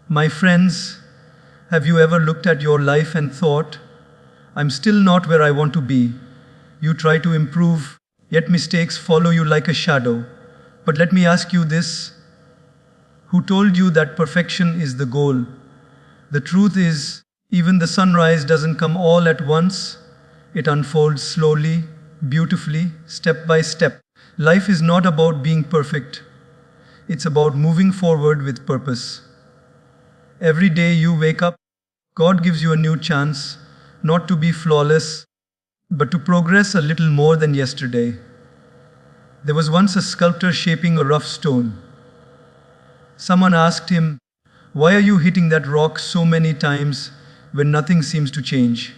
My friends, have you ever looked at your life and thought, I'm still not where I want to be? You try to improve, yet mistakes follow you like a shadow. But let me ask you this, who told you that perfection is the goal? The truth is, even the sunrise doesn't come all at once. It unfolds slowly, beautifully, step by step. Life is not about being perfect. It's about moving forward with purpose. Every day you wake up, God gives you a new chance, not to be flawless, but to progress a little more than yesterday. There was once a sculptor shaping a rough stone. Someone asked him, "Why are you hitting that rock so many times when nothing seems to change?"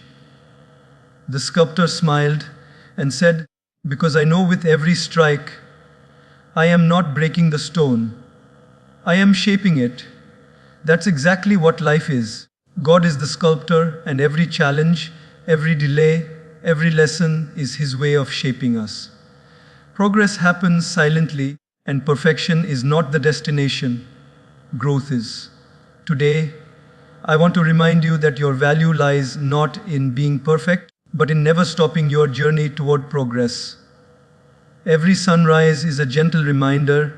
The sculptor smiled and said, "Because I know with every strike, I am not breaking the stone. I am shaping it." That's exactly what life is. God is the sculptor, and every challenge, every delay, every lesson is His way of shaping us. Progress happens silently, and perfection is not the destination. Growth is. Today, I want to remind you that your value lies not in being perfect, but in never stopping your journey toward progress. Every sunrise is a gentle reminder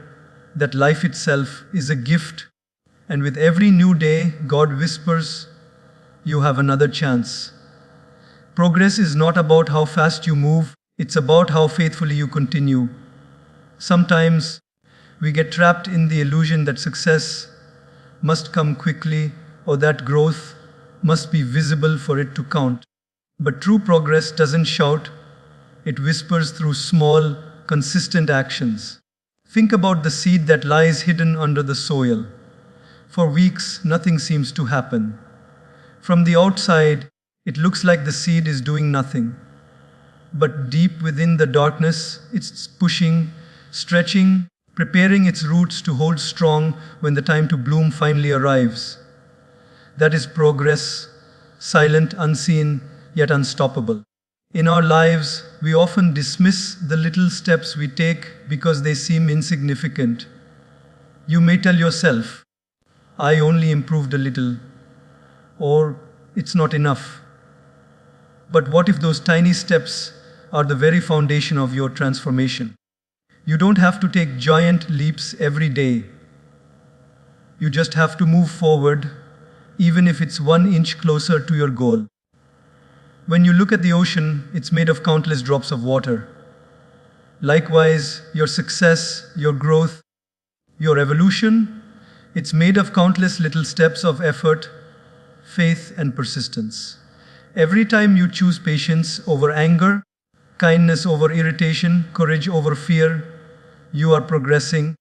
that life itself is a gift, and with every new day, God whispers, "You have another chance." Progress is not about how fast you move, it's about how faithfully you continue. Sometimes we get trapped in the illusion that success must come quickly or that growth must be visible for it to count. But true progress doesn't shout, it whispers through small, consistent actions. Think about the seed that lies hidden under the soil. For weeks, nothing seems to happen. From the outside, it looks like the seed is doing nothing. But deep within the darkness, it's pushing, stretching, preparing its roots to hold strong when the time to bloom finally arrives. That is progress, silent, unseen, yet unstoppable. In our lives, we often dismiss the little steps we take because they seem insignificant. You may tell yourself, "I only improved a little," or "It's not enough." But what if those tiny steps are the very foundation of your transformation? You don't have to take giant leaps every day. You just have to move forward, even if it's 1 inch closer to your goal. When you look at the ocean, it's made of countless drops of water. Likewise, your success, your growth, your evolution, it's made of countless little steps of effort, faith, and persistence. Every time you choose patience over anger, kindness over irritation, courage over fear, you are progressing.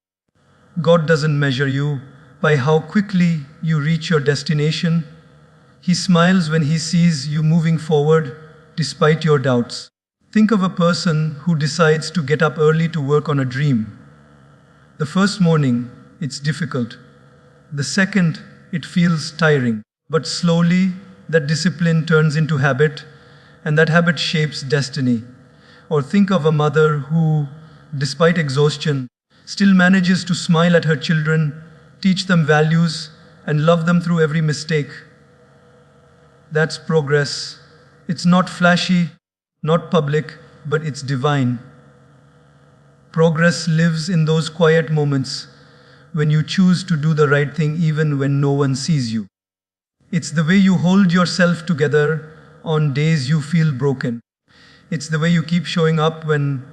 God doesn't measure you by how quickly you reach your destination. He smiles when He sees you moving forward despite your doubts. Think of a person who decides to get up early to work on a dream. The first morning, it's difficult. The second, it feels tiring. But slowly, that discipline turns into habit, and that habit shapes destiny. Or think of a mother who, despite exhaustion, still manages to smile at her children, teach them values, and love them through every mistake. That's progress. It's not flashy, not public, but it's divine. Progress lives in those quiet moments when you choose to do the right thing even when no one sees you. It's the way you hold yourself together on days you feel broken. It's the way you keep showing up when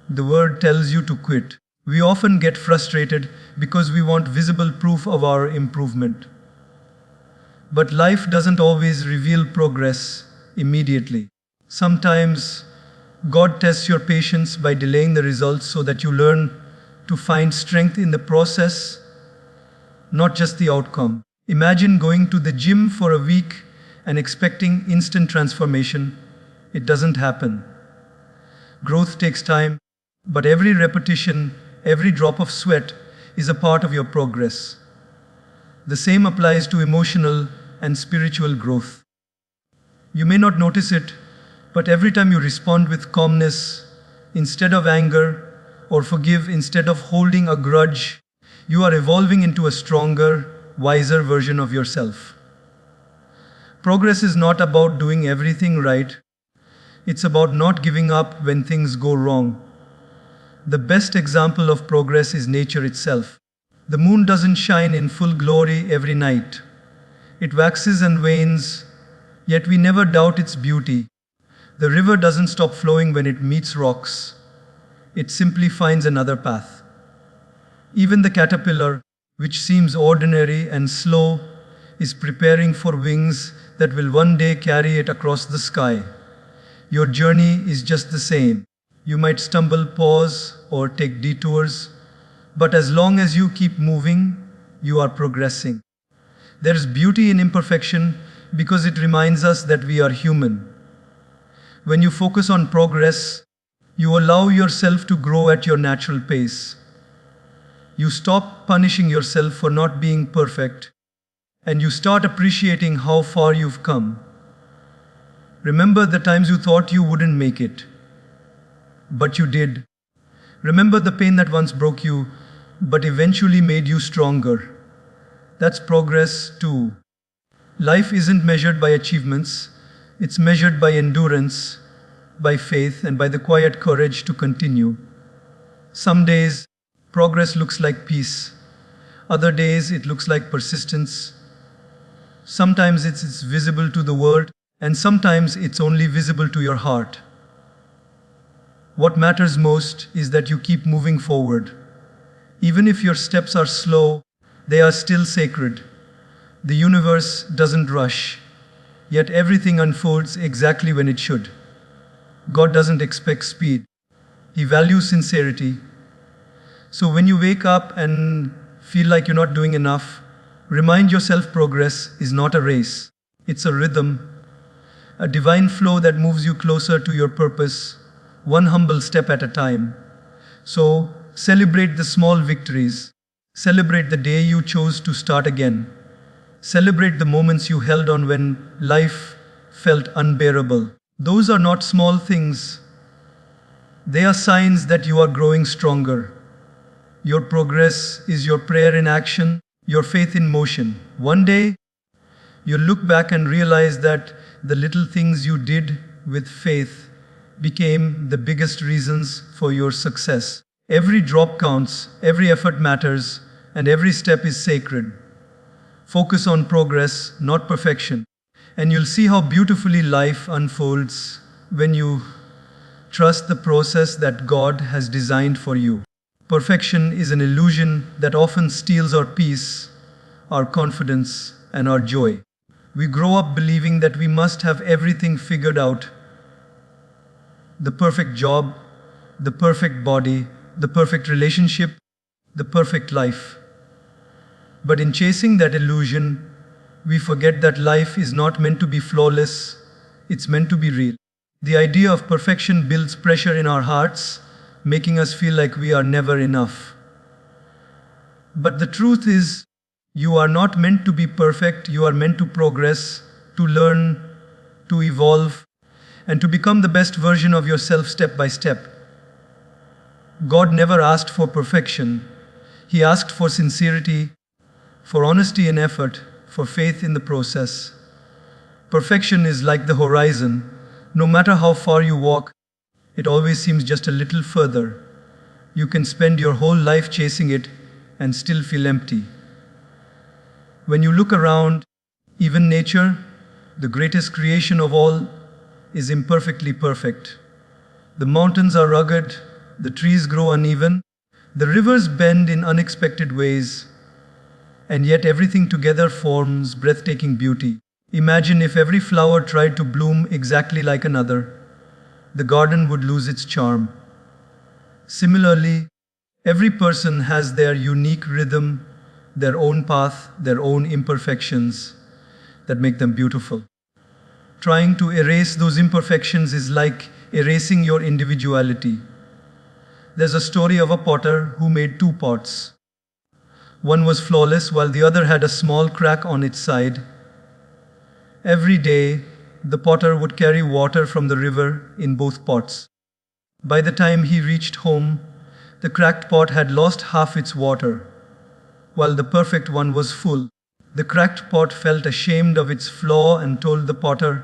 the world tells you to quit. We often get frustrated because we want visible proof of our improvement. But life doesn't always reveal progress immediately. Sometimes God tests your patience by delaying the results so that you learn to find strength in the process, not just the outcome. Imagine going to the gym for a week and expecting instant transformation. It doesn't happen. Growth takes time, but every repetition, every drop of sweat is a part of your progress. The same applies to emotional and spiritual growth. You may not notice it, but every time you respond with calmness instead of anger, or forgive instead of holding a grudge, you are evolving into a stronger, wiser version of yourself. Progress is not about doing everything right, it's about not giving up when things go wrong. The best example of progress is nature itself. The moon doesn't shine in full glory every night. It waxes and wanes, yet we never doubt its beauty. The river doesn't stop flowing when it meets rocks. It simply finds another path. Even the caterpillar, which seems ordinary and slow, is preparing for wings that will one day carry it across the sky. Your journey is just the same. You might stumble, pause, or take detours, but as long as you keep moving, you are progressing. There is beauty in imperfection because it reminds us that we are human. When you focus on progress, you allow yourself to grow at your natural pace. You stop punishing yourself for not being perfect, and you start appreciating how far you've come. Remember the times you thought you wouldn't make it, but you did. Remember the pain that once broke you, but eventually made you stronger. That's progress too. Life isn't measured by achievements, it's measured by endurance, by faith, and by the quiet courage to continue. Some days, progress looks like peace. Other days, it looks like persistence. Sometimes it's visible to the world, and sometimes it's only visible to your heart. What matters most is that you keep moving forward. Even if your steps are slow, they are still sacred. The universe doesn't rush, yet everything unfolds exactly when it should. God doesn't expect speed. He values sincerity. So when you wake up and feel like you're not doing enough, remind yourself progress is not a race. It's a rhythm, a divine flow that moves you closer to your purpose, one humble step at a time. So celebrate the small victories. Celebrate the day you chose to start again. Celebrate the moments you held on when life felt unbearable. Those are not small things. They are signs that you are growing stronger. Your progress is your prayer in action, your faith in motion. One day, you'll look back and realize that the little things you did with faith became the biggest reasons for your success. Every drop counts, every effort matters, and every step is sacred. Focus on progress, not perfection, and you'll see how beautifully life unfolds when you trust the process that God has designed for you. Perfection is an illusion that often steals our peace, our confidence, and our joy. We grow up believing that we must have everything figured out: the perfect job, the perfect body, the perfect relationship, the perfect life. But in chasing that illusion, we forget that life is not meant to be flawless, it's meant to be real. The idea of perfection builds pressure in our hearts, making us feel like we are never enough. But the truth is, you are not meant to be perfect, you are meant to progress, to learn, to evolve, and to become the best version of yourself step by step. God never asked for perfection. He asked for sincerity, for honesty in effort, for faith in the process. Perfection is like the horizon. No matter how far you walk, it always seems just a little further. You can spend your whole life chasing it and still feel empty. When you look around, even nature, the greatest creation of all, is imperfectly perfect. The mountains are rugged, the trees grow uneven, the rivers bend in unexpected ways, and yet everything together forms breathtaking beauty. Imagine if every flower tried to bloom exactly like another. The garden would lose its charm. Similarly, every person has their unique rhythm, their own path, their own imperfections that make them beautiful. Trying to erase those imperfections is like erasing your individuality. There's a story of a potter who made two pots. One was flawless while the other had a small crack on its side. Every day, the potter would carry water from the river in both pots. By the time he reached home, the cracked pot had lost half its water, while the perfect one was full. The cracked pot felt ashamed of its flaw and told the potter,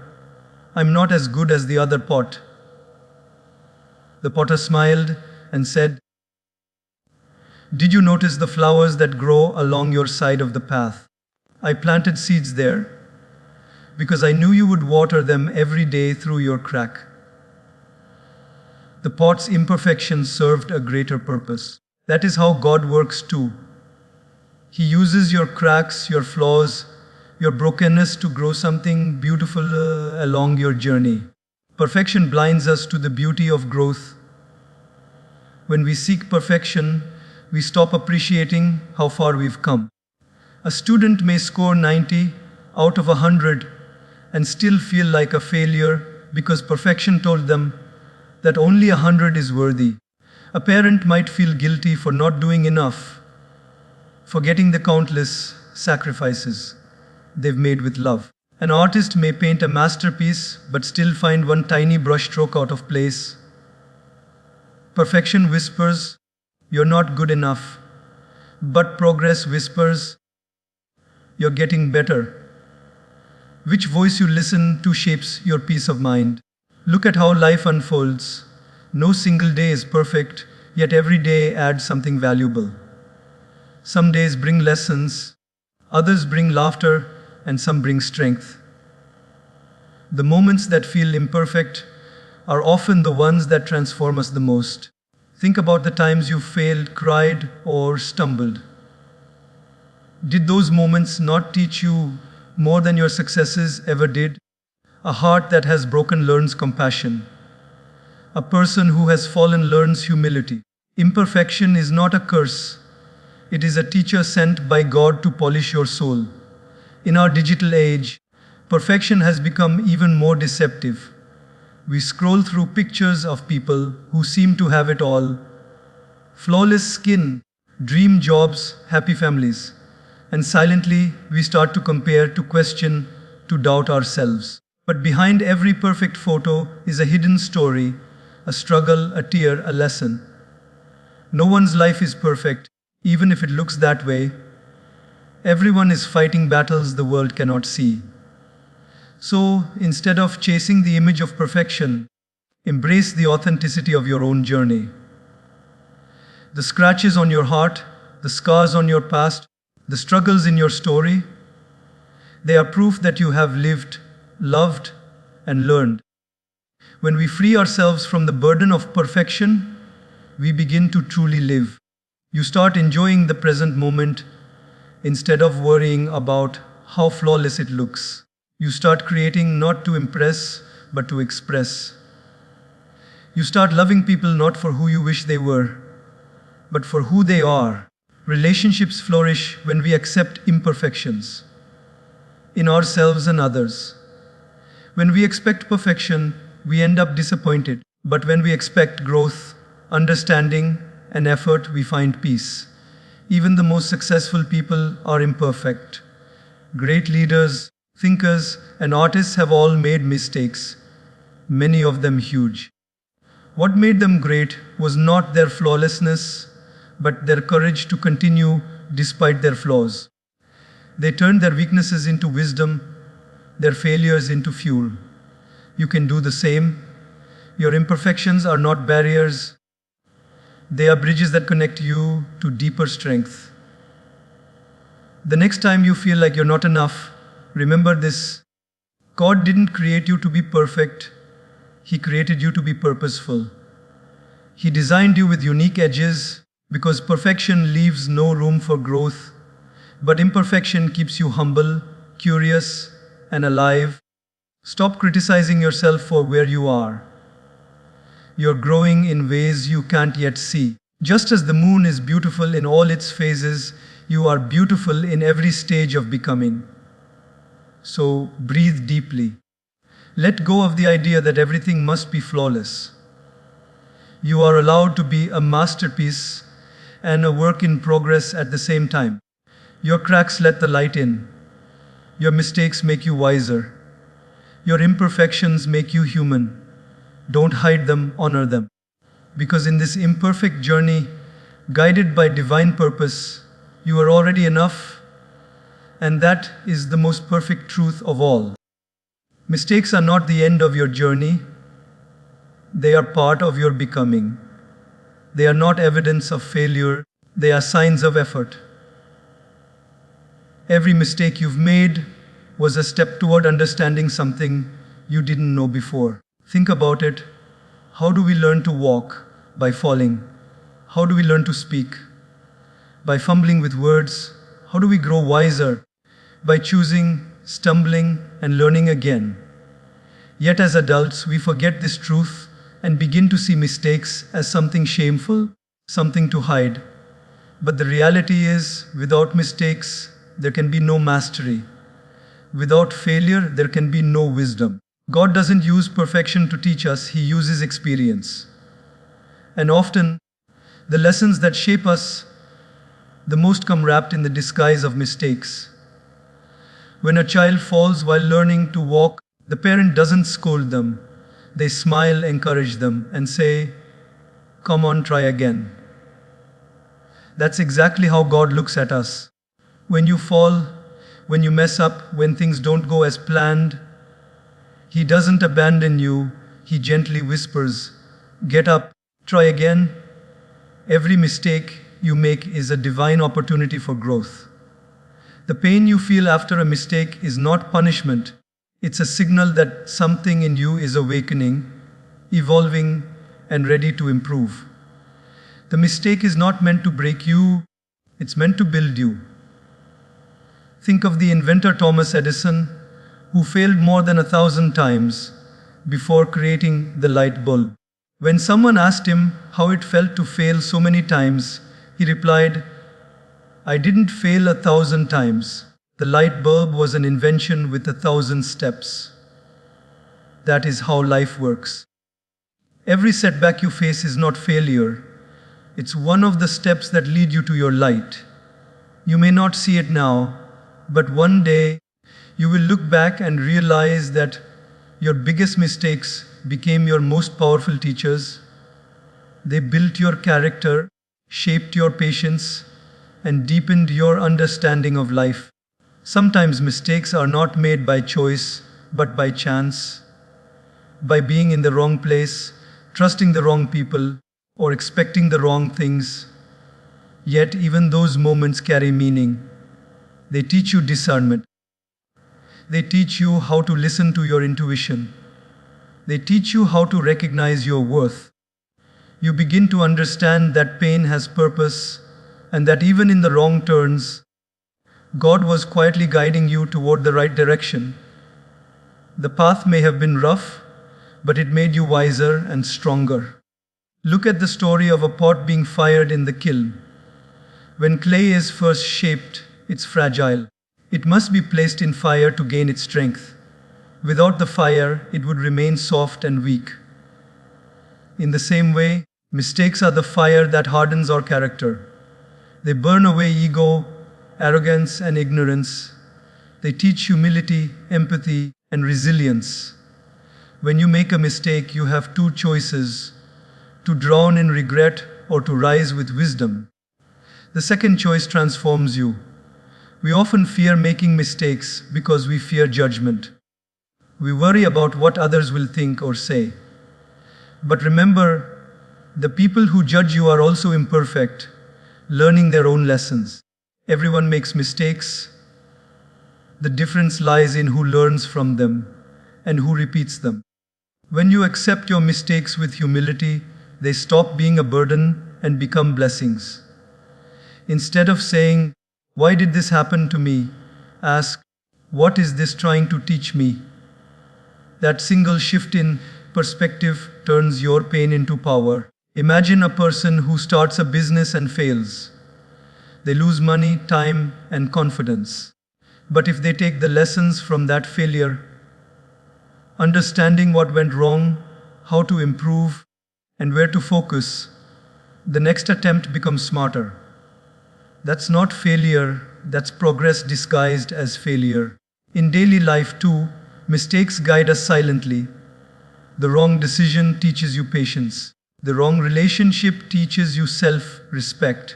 "I'm not as good as the other pot." The potter smiled and said, "Did you notice the flowers that grow along your side of the path? I planted seeds there because I knew you would water them every day through your crack." The pot's imperfections served a greater purpose. That is how God works too. He uses your cracks, your flaws, your brokenness to grow something beautiful along your journey. Perfection blinds us to the beauty of growth. When we seek perfection, we stop appreciating how far we've come. A student may score 90 out of 100 and still feel like a failure because perfection told them that only 100 is worthy. A parent might feel guilty for not doing enough, forgetting the countless sacrifices they've made with love. An artist may paint a masterpiece but still find one tiny brushstroke out of place. Perfection whispers, "You're not good enough." But progress whispers, "You're getting better." Which voice you listen to shapes your peace of mind. Look at how life unfolds. No single day is perfect, yet every day adds something valuable. Some days bring lessons, others bring laughter, and some bring strength. The moments that feel imperfect are often the ones that transform us the most. Think about the times you failed, cried, or stumbled. Did those moments not teach you more than your successes ever did? A heart that has broken learns compassion. A person who has fallen learns humility. Imperfection is not a curse. It is a teacher sent by God to polish your soul. In our digital age, perfection has become even more deceptive. We scroll through pictures of people who seem to have it all. Flawless skin, dream jobs, happy families. And silently, we start to compare, to question, to doubt ourselves. But behind every perfect photo is a hidden story, a struggle, a tear, a lesson. No one's life is perfect, even if it looks that way. Everyone is fighting battles the world cannot see. So, instead of chasing the image of perfection, embrace the authenticity of your own journey. The scratches on your heart, the scars on your past, the struggles in your story, they are proof that you have lived, loved, and learned. When we free ourselves from the burden of perfection, we begin to truly live. You start enjoying the present moment instead of worrying about how flawless it looks. You start creating not to impress, but to express. You start loving people not for who you wish they were, but for who they are. Relationships flourish when we accept imperfections in ourselves and others. When we expect perfection, we end up disappointed. But when we expect growth, understanding, and effort, we find peace. Even the most successful people are imperfect. Great leaders, thinkers, and artists have all made mistakes, many of them huge. What made them great was not their flawlessness, but their courage to continue despite their flaws. They turned their weaknesses into wisdom, their failures into fuel. You can do the same. Your imperfections are not barriers, they are bridges that connect you to deeper strength. The next time you feel like you're not enough, remember this: God didn't create you to be perfect, He created you to be purposeful. He designed you with unique edges because perfection leaves no room for growth, but imperfection keeps you humble, curious, and alive. Stop criticizing yourself for where you are. You're growing in ways you can't yet see. Just as the moon is beautiful in all its phases, you are beautiful in every stage of becoming. So breathe deeply. Let go of the idea that everything must be flawless. You are allowed to be a masterpiece and a work in progress at the same time. Your cracks let the light in. Your mistakes make you wiser. Your imperfections make you human. Don't hide them, honor them. Because in this imperfect journey, guided by divine purpose, you are already enough, And that is the most perfect truth of all. Mistakes are not the end of your journey, they are part of your becoming. They are not evidence of failure, they are signs of effort. Every mistake you've made was a step toward understanding something you didn't know before. Think about it. How do we learn to walk? By falling. How do we learn to speak? By fumbling with words. How do we grow wiser? By choosing, stumbling, and learning again. Yet as adults, we forget this truth and begin to see mistakes as something shameful, something to hide. But the reality is, without mistakes, there can be no mastery. Without failure, there can be no wisdom. God doesn't use perfection to teach us, He uses experience. And often, the lessons that shape us the most come wrapped in the disguise of mistakes. When a child falls while learning to walk, the parent doesn't scold them. They smile, encourage them, and say, "Come on, try again." That's exactly how God looks at us. When you fall, when you mess up, when things don't go as planned, He doesn't abandon you, He gently whispers, "Get up, try again." Every mistake you make is a divine opportunity for growth. The pain you feel after a mistake is not punishment, it's a signal that something in you is awakening, evolving, and ready to improve. The mistake is not meant to break you, it's meant to build you. Think of the inventor Thomas Edison, who failed more than 1,000 times before creating the light bulb. When someone asked him how it felt to fail so many times, he replied, "I didn't fail 1,000 times. The light bulb was an invention with 1,000 steps." That is how life works. Every setback you face is not failure. It's one of the steps that lead you to your light. You may not see it now, but one day you will look back and realize that your biggest mistakes became your most powerful teachers. They built your character, shaped your patience, and deepened your understanding of life. Sometimes mistakes are not made by choice, but by chance, by being in the wrong place, trusting the wrong people, or expecting the wrong things. Yet even those moments carry meaning. They teach you discernment. They teach you how to listen to your intuition. They teach you how to recognize your worth. You begin to understand that pain has purpose and that even in the wrong turns, God was quietly guiding you toward the right direction. The path may have been rough, but it made you wiser and stronger. Look at the story of a pot being fired in the kiln. When clay is first shaped, it's fragile. It must be placed in fire to gain its strength. Without the fire, it would remain soft and weak. In the same way, mistakes are the fire that hardens our character. They burn away ego, arrogance, and ignorance. They teach humility, empathy, and resilience. When you make a mistake, you have two choices: to drown in regret or to rise with wisdom. The second choice transforms you. We often fear making mistakes because we fear judgment. We worry about what others will think or say. But remember, the people who judge you are also imperfect, learning their own lessons. Everyone makes mistakes. The difference lies in who learns from them and who repeats them. When you accept your mistakes with humility, they stop being a burden and become blessings. Instead of saying, "Why did this happen to me?" ask, "What is this trying to teach me?" That single shift in perspective turns your pain into power. Imagine a person who starts a business and fails. They lose money, time, and confidence. But if they take the lessons from that failure, understanding what went wrong, how to improve, and where to focus, the next attempt becomes smarter. That's not failure, that's progress disguised as failure. In daily life too, mistakes guide us silently. The wrong decision teaches you patience. The wrong relationship teaches you self-respect.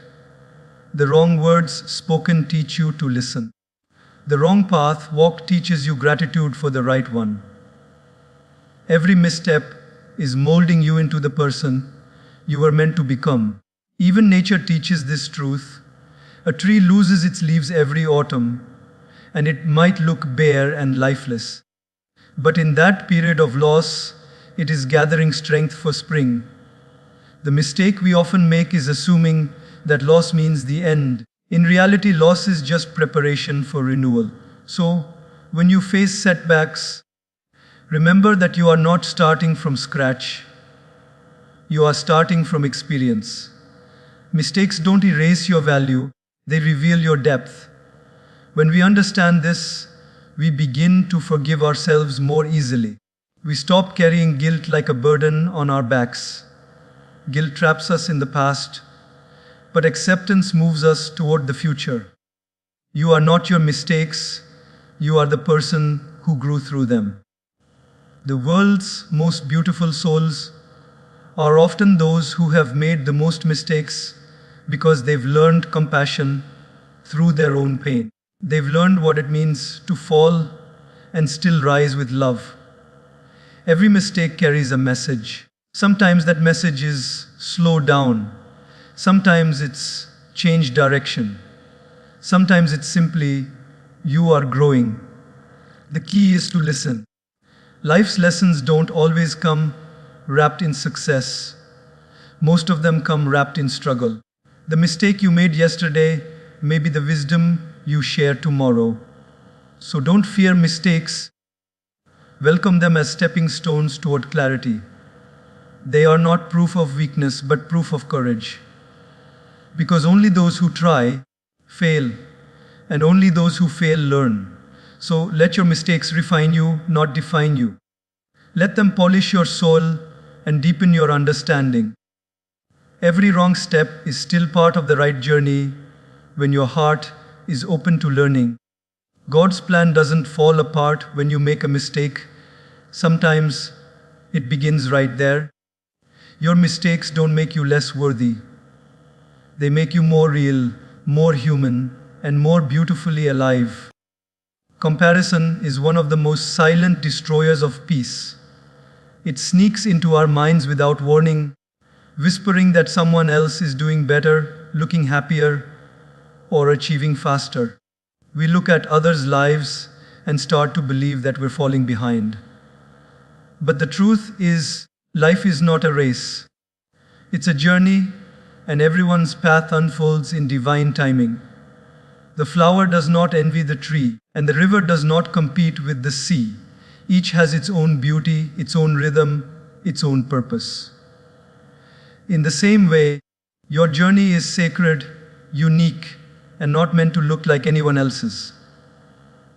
The wrong words spoken teach you to listen. The wrong path walked teaches you gratitude for the right one. Every misstep is molding you into the person you were meant to become. Even nature teaches this truth. A tree loses its leaves every autumn, and it might look bare and lifeless. But in that period of loss, it is gathering strength for spring. The mistake we often make is assuming that loss means the end. In reality, loss is just preparation for renewal. So, when you face setbacks, remember that you are not starting from scratch. You are starting from experience. Mistakes don't erase your value, they reveal your depth. When we understand this, we begin to forgive ourselves more easily. We stop carrying guilt like a burden on our backs. Guilt traps us in the past, but acceptance moves us toward the future. You are not your mistakes, you are the person who grew through them. The world's most beautiful souls are often those who have made the most mistakes because they've learned compassion through their own pain. They've learned what it means to fall and still rise with love. Every mistake carries a message. Sometimes that message is slow down. Sometimes it's change direction. Sometimes it's simply you are growing. The key is to listen. Life's lessons don't always come wrapped in success. Most of them come wrapped in struggle. The mistake you made yesterday may be the wisdom you share tomorrow. So don't fear mistakes. Welcome them as stepping stones toward clarity. They are not proof of weakness, but proof of courage. Because only those who try fail, and only those who fail learn. So let your mistakes refine you, not define you. Let them polish your soul and deepen your understanding. Every wrong step is still part of the right journey when your heart is open to learning. God's plan doesn't fall apart when you make a mistake. Sometimes it begins right there. Your mistakes don't make you less worthy. They make you more real, more human, and more beautifully alive. Comparison is one of the most silent destroyers of peace. It sneaks into our minds without warning, whispering that someone else is doing better, looking happier, or achieving faster. We look at others' lives and start to believe that we're falling behind. But the truth is, life is not a race. It's a journey, and everyone's path unfolds in divine timing. The flower does not envy the tree, and the river does not compete with the sea. Each has its own beauty, its own rhythm, its own purpose. In the same way, your journey is sacred, unique, and not meant to look like anyone else's.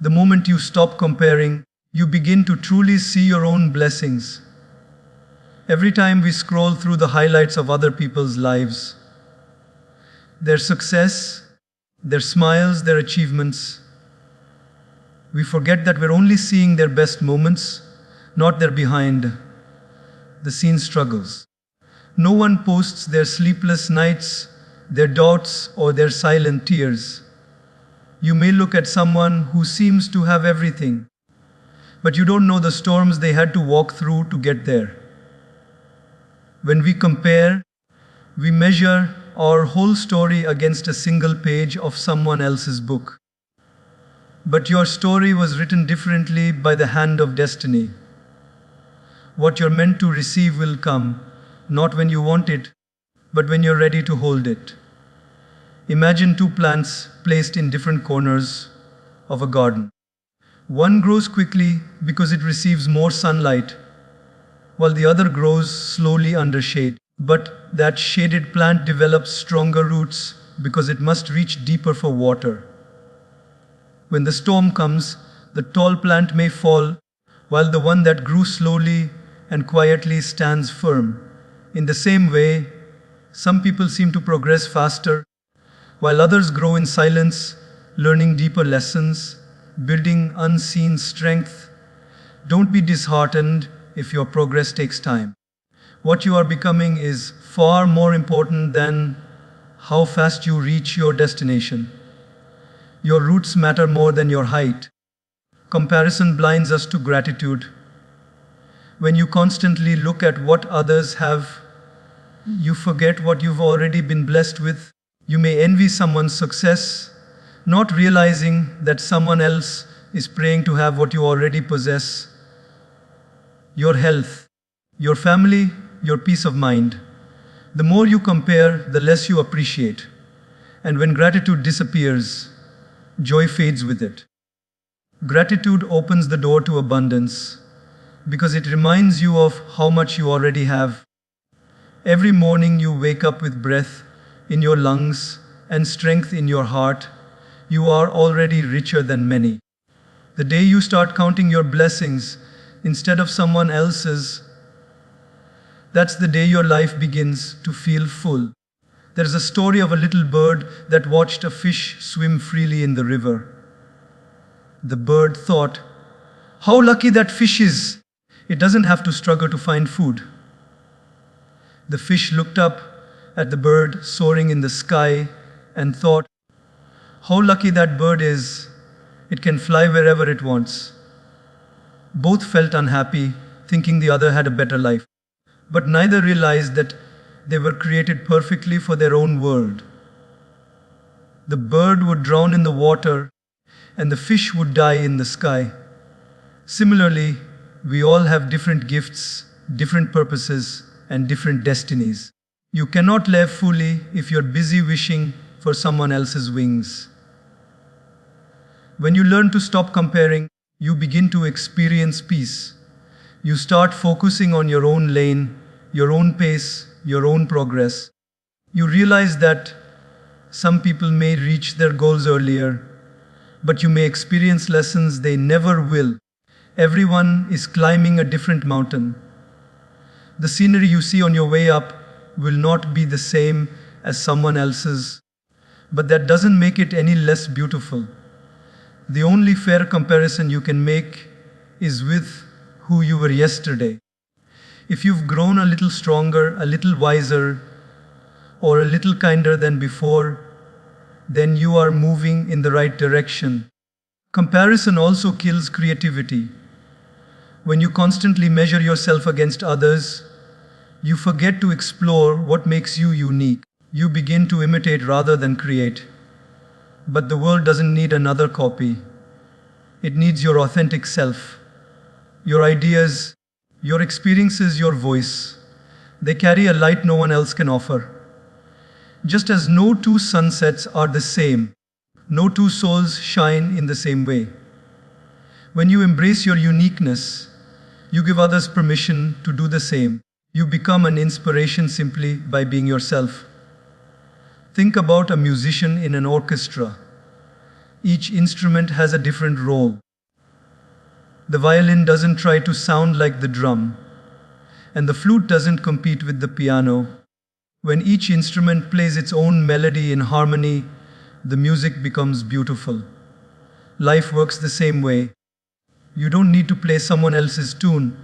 The moment you stop comparing, you begin to truly see your own blessings. Every time we scroll through the highlights of other people's lives, their success, their smiles, their achievements, we forget that we're only seeing their best moments, not their behind the scenes struggles. No one posts their sleepless nights, their doubts, or their silent tears. You may look at someone who seems to have everything, but you don't know the storms they had to walk through to get there. When we compare, we measure our whole story against a single page of someone else's book. But your story was written differently by the hand of destiny. What you're meant to receive will come, not when you want it, but when you're ready to hold it. Imagine two plants placed in different corners of a garden. One grows quickly because it receives more sunlight, while the other grows slowly under shade. But that shaded plant develops stronger roots because it must reach deeper for water. When the storm comes, the tall plant may fall, while the one that grew slowly and quietly stands firm. In the same way, some people seem to progress faster, while others grow in silence, learning deeper lessons, building unseen strength. Don't be disheartened if your progress takes time. What you are becoming is far more important than how fast you reach your destination. Your roots matter more than your height. Comparison blinds us to gratitude. When you constantly look at what others have, you forget what you've already been blessed with. You may envy someone's success, not realizing that someone else is praying to have what you already possess: your health, your family, your peace of mind. The more you compare, the less you appreciate. And when gratitude disappears, joy fades with it. Gratitude opens the door to abundance because it reminds you of how much you already have. Every morning you wake up with breath in your lungs and strength in your heart. You are already richer than many. The day you start counting your blessings instead of someone else's, that's the day your life begins to feel full. There is a story of a little bird that watched a fish swim freely in the river. The bird thought, "How lucky that fish is! It doesn't have to struggle to find food." The fish looked up at the bird soaring in the sky and thought, "How lucky that bird is! It can fly wherever it wants." Both felt unhappy, thinking the other had a better life. But neither realized that they were created perfectly for their own world. The bird would drown in the water, and the fish would die in the sky. Similarly, we all have different gifts, different purposes, and different destinies. You cannot live fully if you're busy wishing for someone else's wings. When you learn to stop comparing, you begin to experience peace. You start focusing on your own lane, your own pace, your own progress. You realize that some people may reach their goals earlier, but you may experience lessons they never will. Everyone is climbing a different mountain. The scenery you see on your way up will not be the same as someone else's, but that doesn't make it any less beautiful. The only fair comparison you can make is with who you were yesterday. If you've grown a little stronger, a little wiser, or a little kinder than before, then you are moving in the right direction. Comparison also kills creativity. When you constantly measure yourself against others, you forget to explore what makes you unique. You begin to imitate rather than create. But the world doesn't need another copy. It needs your authentic self. Your ideas, your experiences, your voice. They carry a light no one else can offer. Just as no two sunsets are the same, no two souls shine in the same way. When you embrace your uniqueness, you give others permission to do the same. You become an inspiration simply by being yourself. Think about a musician in an orchestra. Each instrument has a different role. The violin doesn't try to sound like the drum, and the flute doesn't compete with the piano. When each instrument plays its own melody in harmony, the music becomes beautiful. Life works the same way. You don't need to play someone else's tune,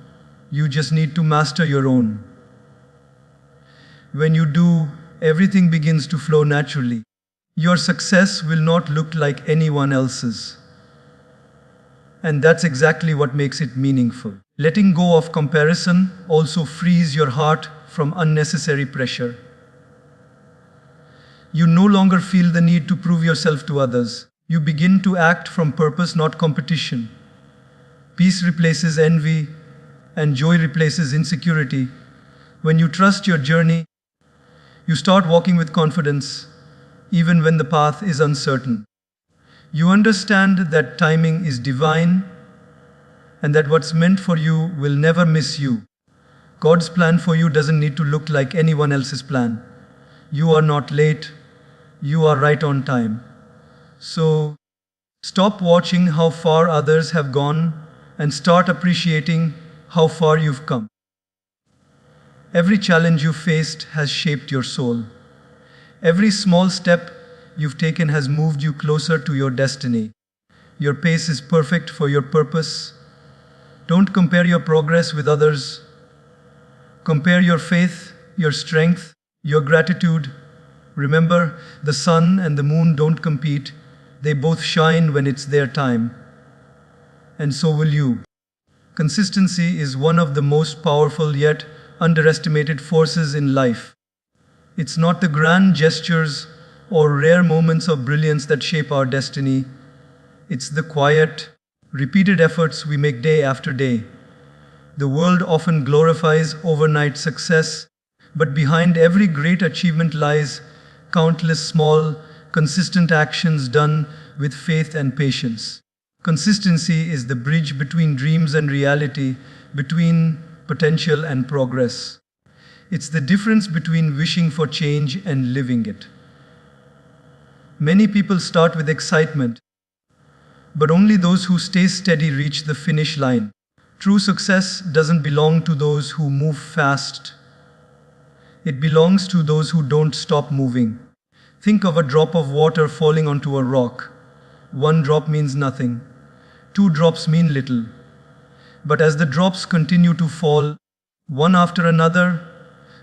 you just need to master your own. When you do, everything begins to flow naturally. Your success will not look like anyone else's. And that's exactly what makes it meaningful. Letting go of comparison also frees your heart from unnecessary pressure. You no longer feel the need to prove yourself to others. You begin to act from purpose, not competition. Peace replaces envy, and joy replaces insecurity. When you trust your journey, you start walking with confidence, even when the path is uncertain. You understand that timing is divine, and that what's meant for you will never miss you. God's plan for you doesn't need to look like anyone else's plan. You are not late, you are right on time. So, stop watching how far others have gone and start appreciating how far you've come. Every challenge you faced has shaped your soul. Every small step you've taken has moved you closer to your destiny. Your pace is perfect for your purpose. Don't compare your progress with others. Compare your faith, your strength, your gratitude. Remember, the sun and the moon don't compete. They both shine when it's their time. And so will you. Consistency is one of the most powerful yet underestimated forces in life. It's not the grand gestures or rare moments of brilliance that shape our destiny. It's the quiet, repeated efforts we make day after day. The world often glorifies overnight success, but behind every great achievement lies countless small, consistent actions done with faith and patience. Consistency is the bridge between dreams and reality, between potential and progress. It's the difference between wishing for change and living it. Many people start with excitement, but only those who stay steady reach the finish line. True success doesn't belong to those who move fast. It belongs to those who don't stop moving. Think of a drop of water falling onto a rock. One drop means nothing. Two drops mean little. But as the drops continue to fall, one after another,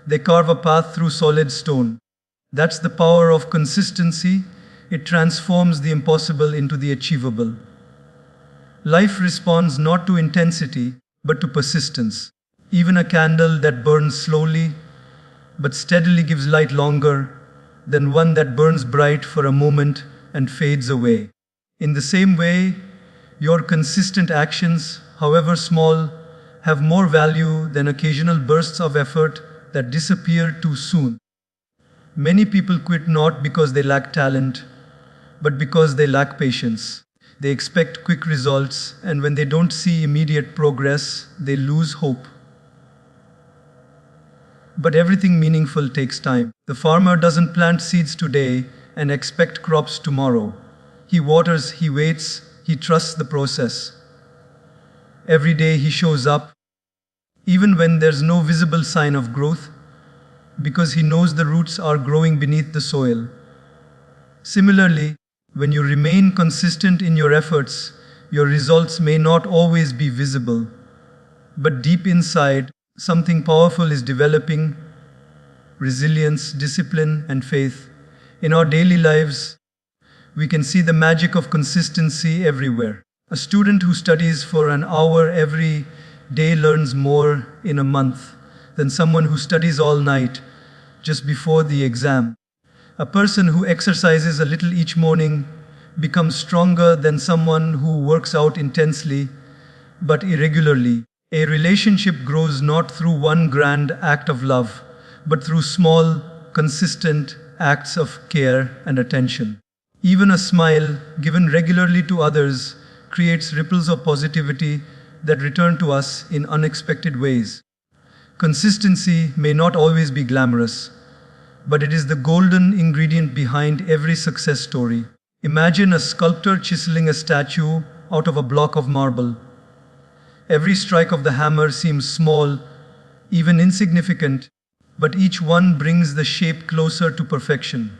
they carve a path through solid stone. That's the power of consistency. It transforms the impossible into the achievable. Life responds not to intensity, but to persistence. Even a candle that burns slowly, but steadily gives light longer than one that burns bright for a moment and fades away. In the same way, your consistent actions, however small, have more value than occasional bursts of effort that disappear too soon. Many people quit not because they lack talent, but because they lack patience. They expect quick results, and when they don't see immediate progress, they lose hope. But everything meaningful takes time. The farmer doesn't plant seeds today and expect crops tomorrow. He waters, he waits, he trusts the process. Every day he shows up, even when there's no visible sign of growth, because he knows the roots are growing beneath the soil. Similarly, when you remain consistent in your efforts, your results may not always be visible, but deep inside, something powerful is developing: resilience, discipline, and faith. In our daily lives, we can see the magic of consistency everywhere. A student who studies for an hour every day learns more in a month than someone who studies all night just before the exam. A person who exercises a little each morning becomes stronger than someone who works out intensely but irregularly. A relationship grows not through one grand act of love, but through small, consistent acts of care and attention. Even a smile given regularly to others creates ripples of positivity that return to us in unexpected ways. Consistency may not always be glamorous, but it is the golden ingredient behind every success story. Imagine a sculptor chiseling a statue out of a block of marble. Every strike of the hammer seems small, even insignificant, but each one brings the shape closer to perfection.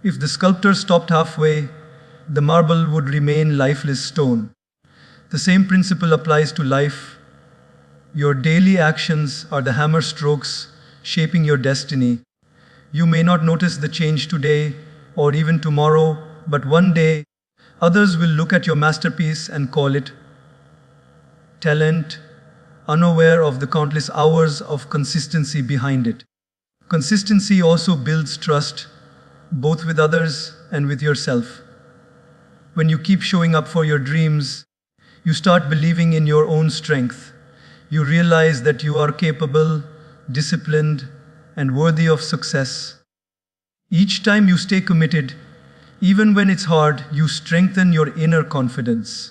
If the sculptor stopped halfway, the marble would remain lifeless stone. The same principle applies to life. Your daily actions are the hammer strokes shaping your destiny. You may not notice the change today or even tomorrow, but one day, others will look at your masterpiece and call it talent, unaware of the countless hours of consistency behind it. Consistency also builds trust, both with others and with yourself. When you keep showing up for your dreams, you start believing in your own strength. You realize that you are capable, disciplined, and worthy of success. Each time you stay committed, even when it's hard, you strengthen your inner confidence.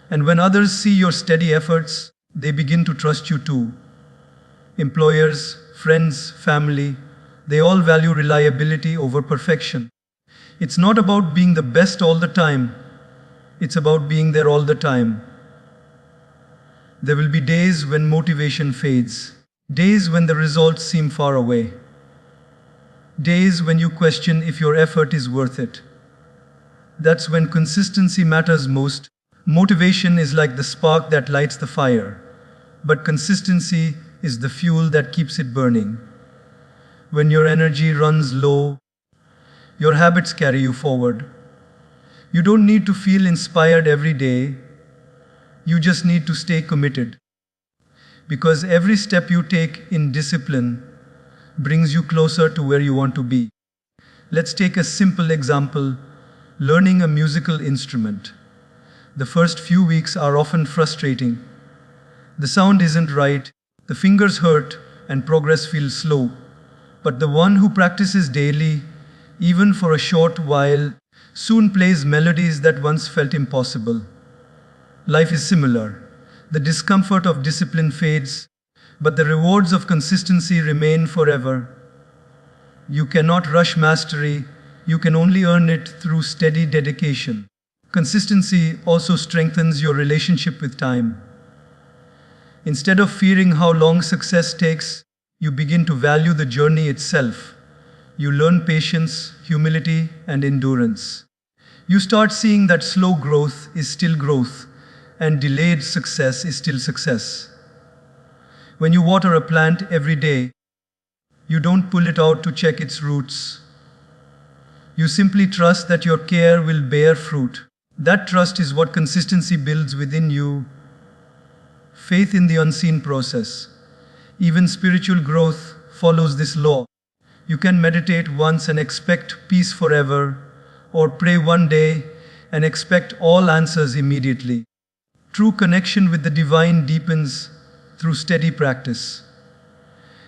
And when others see your steady efforts, they begin to trust you too. Employers, friends, family, they all value reliability over perfection. It's not about being the best all the time. It's about being there all the time. There will be days when motivation fades, days when the results seem far away, days when you question if your effort is worth it. That's when consistency matters most. Motivation is like the spark that lights the fire, but consistency is the fuel that keeps it burning. When your energy runs low, Your habits carry you forward. You don't need to feel inspired every day, you just need to stay committed. Because every step you take in discipline brings you closer to where you want to be. Let's take a simple example: learning a musical instrument. The first few weeks are often frustrating. The sound isn't right, the fingers hurt, and progress feels slow. But the one who practices daily, even for a short while, soon plays melodies that once felt impossible. Life is similar. The discomfort of discipline fades, but the rewards of consistency remain forever. You cannot rush mastery, you can only earn it through steady dedication. Consistency also strengthens your relationship with time. Instead of fearing how long success takes, you begin to value the journey itself. You learn patience, humility, and endurance. You start seeing that slow growth is still growth, and delayed success is still success. When you water a plant every day, you don't pull it out to check its roots. You simply trust that your care will bear fruit. That trust is what consistency builds within you. Faith in the unseen process. Even spiritual growth follows this law. You can meditate once and expect peace forever, or pray one day and expect all answers immediately. True connection with the divine deepens through steady practice.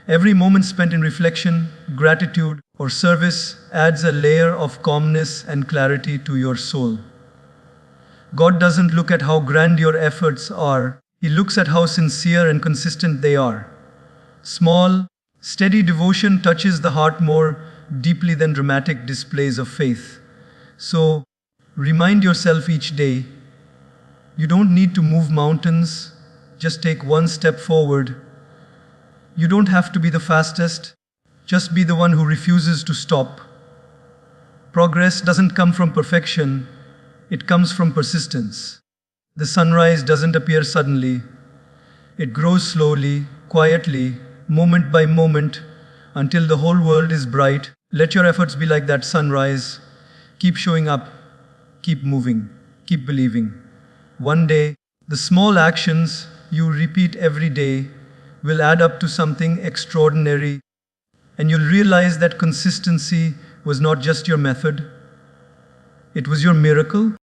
Every moment spent in reflection, gratitude, or service adds a layer of calmness and clarity to your soul. God doesn't look at how grand your efforts are, He looks at how sincere and consistent they are. Small, steady devotion touches the heart more deeply than dramatic displays of faith. So, remind yourself each day, you don't need to move mountains, just take one step forward. You don't have to be the fastest, just be the one who refuses to stop. Progress doesn't come from perfection, it comes from persistence. The sunrise doesn't appear suddenly. It grows slowly, quietly, moment by moment, until the whole world is bright. Let your efforts be like that sunrise. Keep showing up, keep moving, keep believing. One day, the small actions you repeat every day will add up to something extraordinary, and you'll realize that consistency was not just your method, it was your miracle.